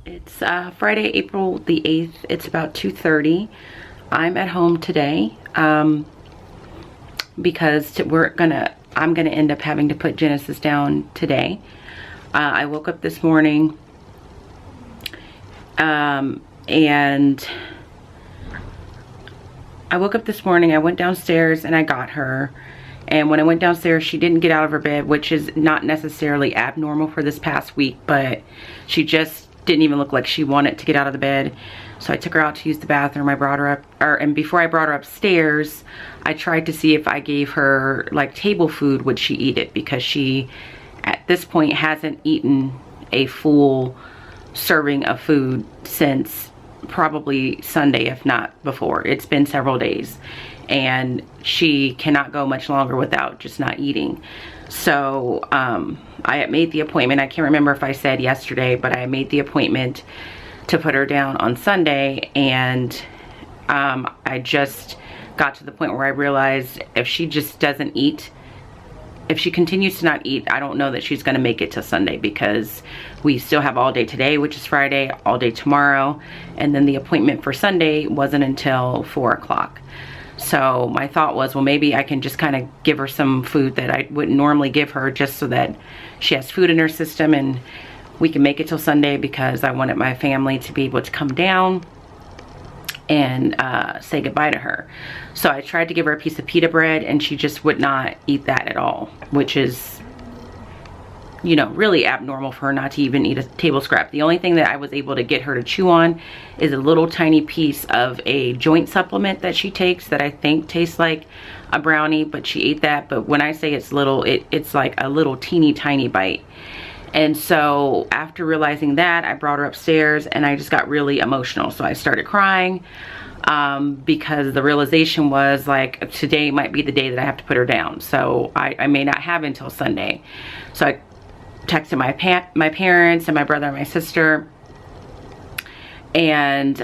It's Friday, April the 8th. It's about 2:30. I'm at home today because I'm gonna end up having to put Genesis down today. I woke up this morning I went downstairs and I got her. And when I went downstairs, she didn't get out of her bed, which is not necessarily abnormal for this past week, but she just didn't even look like she wanted to get out of the bed. So I took her out to use the bathroom. I brought her up, and before I brought her upstairs, I tried to see if I gave her like table food, would she eat it? Because she, at this point, hasn't eaten a full serving of food since probably Sunday, if not before. It's been several days, and she cannot go much longer without just not eating. So I had made the appointment. I can't remember if I said yesterday, but I made the appointment to put her down on Sunday, and I just got to the point where I realized if she just doesn't eat, if she continues to not eat, I don't know that she's gonna make it till Sunday, because we still have all day today, which is Friday, all day tomorrow, and then the appointment for Sunday wasn't until 4 o'clock. So my thought was, well, maybe I can just kind of give her some food that I wouldn't normally give her, just so that she has food in her system and we can make it till Sunday, because I wanted my family to be able to come down and say goodbye to her. So I tried to give her a piece of pita bread, and she just would not eat that at all, which is, you know, really abnormal for her not to even eat a table scrap. The only thing that I was able to get her to chew on is a little tiny piece of a joint supplement that she takes that I think tastes like a brownie, but she ate that. But when I say it's little, it's like a little teeny tiny bite. And so after realizing that, I brought her upstairs and I just got really emotional. So I started crying because the realization was, like, today might be the day that I have to put her down. So I may not have until Sunday. So I texted my parents and my brother and my sister, and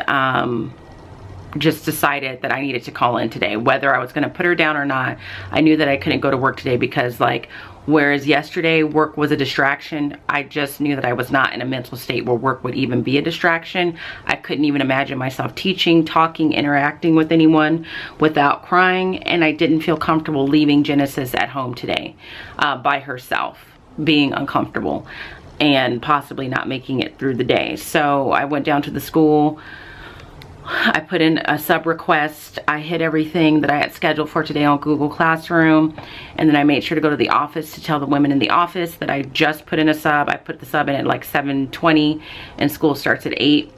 just decided that I needed to call in today, whether I was going to put her down or not. I knew that I couldn't go to work today because, like, whereas yesterday work was a distraction, I just knew that I was not in a mental state where work would even be a distraction. I couldn't even imagine myself teaching, talking, interacting with anyone without crying, and I didn't feel comfortable leaving Genesis at home today by herself, being uncomfortable and possibly not making it through the day. So I went down to the school. I put in a sub request. I hit everything that I had scheduled for today on Google Classroom, and then I made sure to go to the office to tell the women in the office that I just put in a sub. I put the sub in at like 7:20 and school starts at 8,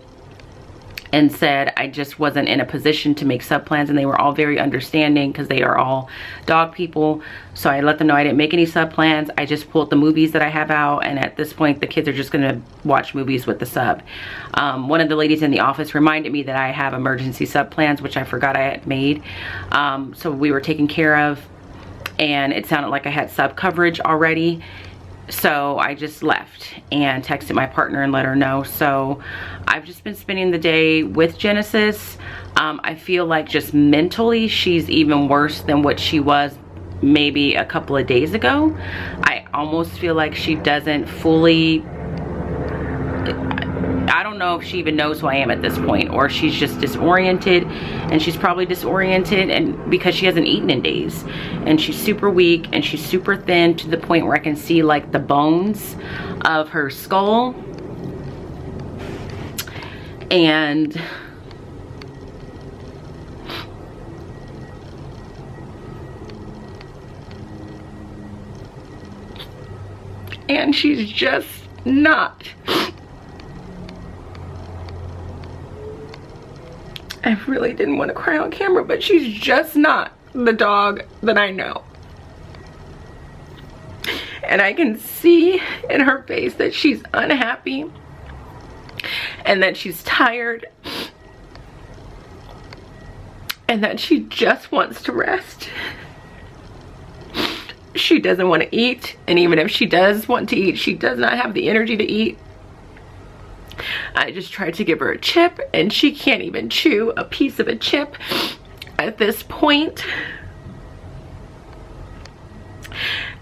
and said I just wasn't in a position to make sub plans, and they were all very understanding because they are all dog people. So I let them know I didn't make any sub plans. I just pulled the movies that I have out, and at this point the kids are just gonna watch movies with the sub. One of the ladies in the office reminded me that I have emergency sub plans, which I forgot I had made. So we were taken care of, and it sounded like I had sub coverage already. So I just left and texted my partner and let her know. So I've just been spending the day with Genesis. I feel like just mentally she's even worse than what she was maybe a couple of days ago. I almost feel like she doesn't fully, I don't know if she even knows who I am at this point, or she's just disoriented, and she's probably disoriented and because she hasn't eaten in days, and she's super weak and she's super thin to the point where I can see like the bones of her skull. And she's just not. I really didn't want to cry on camera, but she's just not the dog that I know. And I can see in her face that she's unhappy and that she's tired and that she just wants to rest. She doesn't want to eat, and even if she does want to eat, she does not have the energy to eat. I just tried to give her a chip, and she can't even chew a piece of a chip at this point.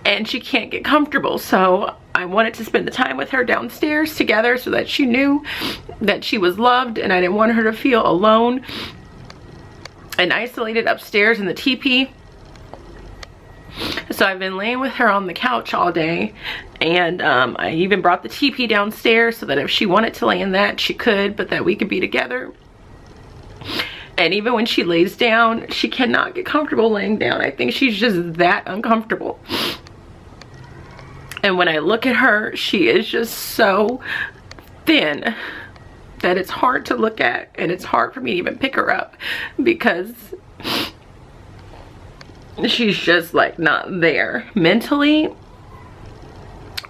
And she can't get comfortable. So I wanted to spend the time with her downstairs together so that she knew that she was loved, and I didn't want her to feel alone and isolated upstairs in the teepee. So I've been laying with her on the couch all day, and I even brought the teepee downstairs so that if she wanted to lay in that, she could, but that we could be together. And even when she lays down, she cannot get comfortable laying down. I think she's just that uncomfortable. And when I look at her, she is just so thin that it's hard to look at, and it's hard for me to even pick her up because she's just like not there mentally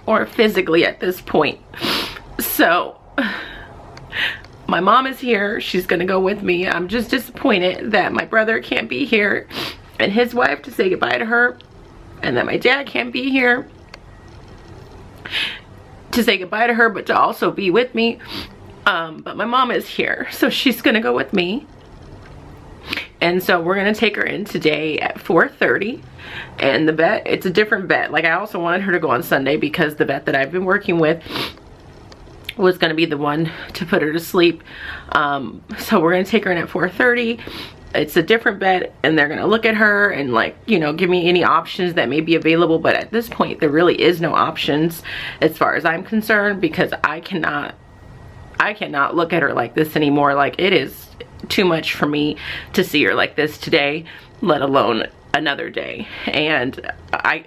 or physically at this point. So my mom is here. She's gonna go with me. I'm just disappointed that my brother can't be here and his wife to say goodbye to her, and that my dad can't be here to say goodbye to her but to also be with me. But my mom is here, so she's gonna go with me. And so we're gonna take her in today at 4:30, and the vet, it's a different vet. Like, I also wanted her to go on Sunday because the vet that I've been working with was gonna be the one to put her to sleep. So we're gonna take her in at 4:30. It's a different vet, and they're gonna look at her and, like, you know, give me any options that may be available. But at this point, there really is no options as far as I'm concerned, because I cannot look at her like this anymore. Like, it is too much for me to see her like this today, let alone another day. And I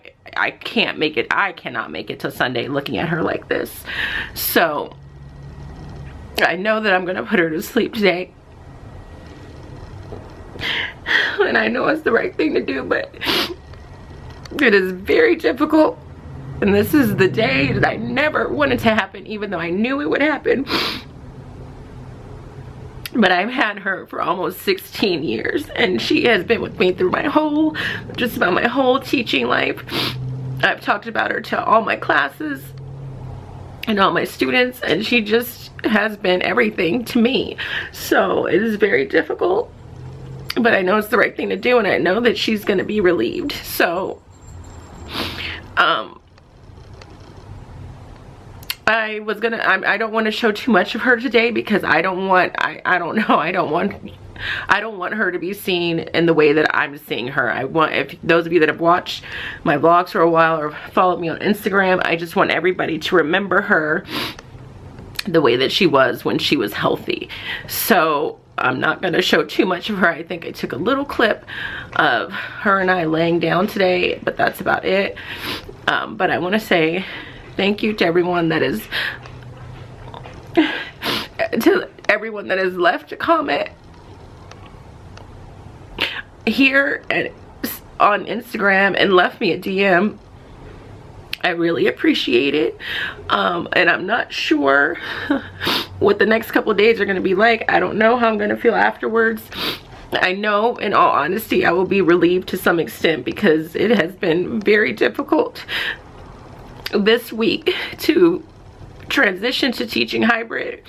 cannot make it till Sunday looking at her like this. So I know that I'm gonna put her to sleep today, and I know it's the right thing to do, but it is very difficult. And this is the day that I never wanted to happen, even though I knew it would happen. But I've had her for almost 16 years, and she has been with me through just about my whole teaching life. I've talked about her to all my classes and all my students, and she just has been everything to me. So it is very difficult, but I know it's the right thing to do, and I know that she's going to be relieved. So I don't want to show too much of her today because I don't want her to be seen in the way that I'm seeing her. If those of you that have watched my vlogs for a while or followed me on Instagram, I just want everybody to remember her the way that she was when she was healthy. So I'm not going to show too much of her. I think I took a little clip of her and I laying down today, but that's about it. But I want to say thank you to everyone that has left a comment here and on Instagram and left me a DM. I really appreciate it. And I'm not sure what the next couple of days are going to be like. I don't know how I'm going to feel afterwards. I know, in all honesty, I will be relieved to some extent because it has been very difficult this week to transition to teaching hybrid,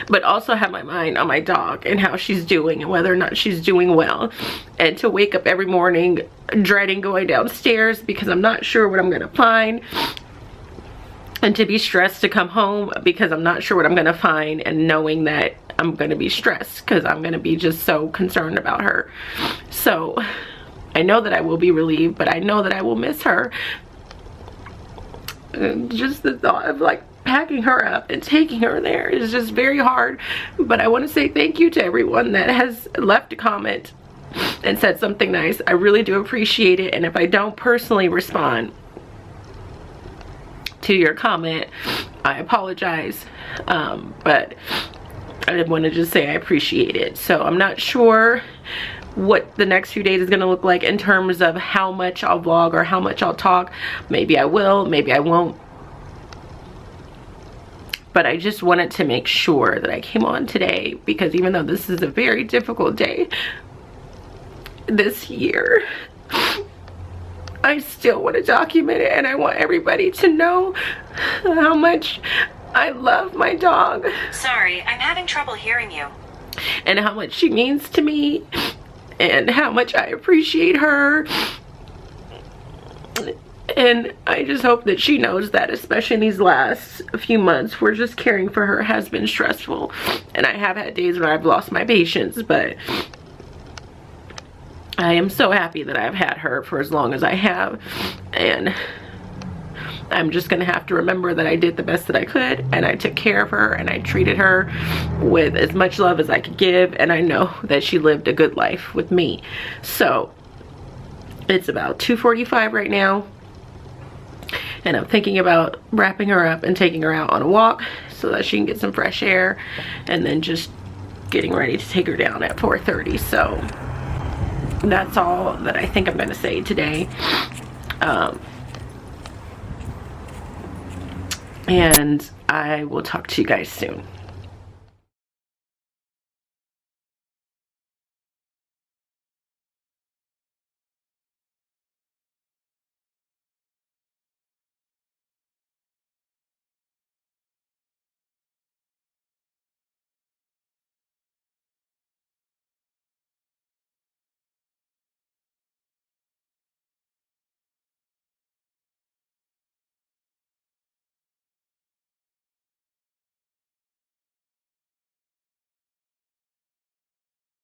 but also have my mind on my dog and how she's doing and whether or not she's doing well, and to wake up every morning dreading going downstairs because I'm not sure what I'm gonna find, and to be stressed to come home because I'm not sure what I'm gonna find, and knowing that I'm gonna be stressed because I'm gonna be just so concerned about her. So I know that I will be relieved, but I know that I will miss her. Just the thought of like packing her up and taking her there is just very hard. But I want to say thank you to everyone that has left a comment and said something nice. I really do appreciate it. And if I don't personally respond to your comment, I apologize. But I want to just say I appreciate it. So I'm not sure what the next few days is going to look like in terms of how much I'll vlog or how much I'll talk. Maybe I will, maybe I won't. But I just wanted to make sure that I came on today because even though this is a very difficult day this year, I still want to document it, and I want everybody to know how much I love my dog. Sorry, I'm having trouble hearing you. And how much she means to me, and how much I appreciate her. And I just hope that she knows that, especially in these last few months where just caring for her has been stressful. And I have had days where I've lost my patience, but I am so happy that I've had her for as long as I have. And I'm just gonna have to remember that I did the best that I could, and I took care of her, and I treated her with as much love as I could give, and I know that she lived a good life with me. So it's about 2:45 right now, and I'm thinking about wrapping her up and taking her out on a walk so that she can get some fresh air, and then just getting ready to take her down at 4:30. So that's all that I think I'm gonna say today. And I will talk to you guys soon.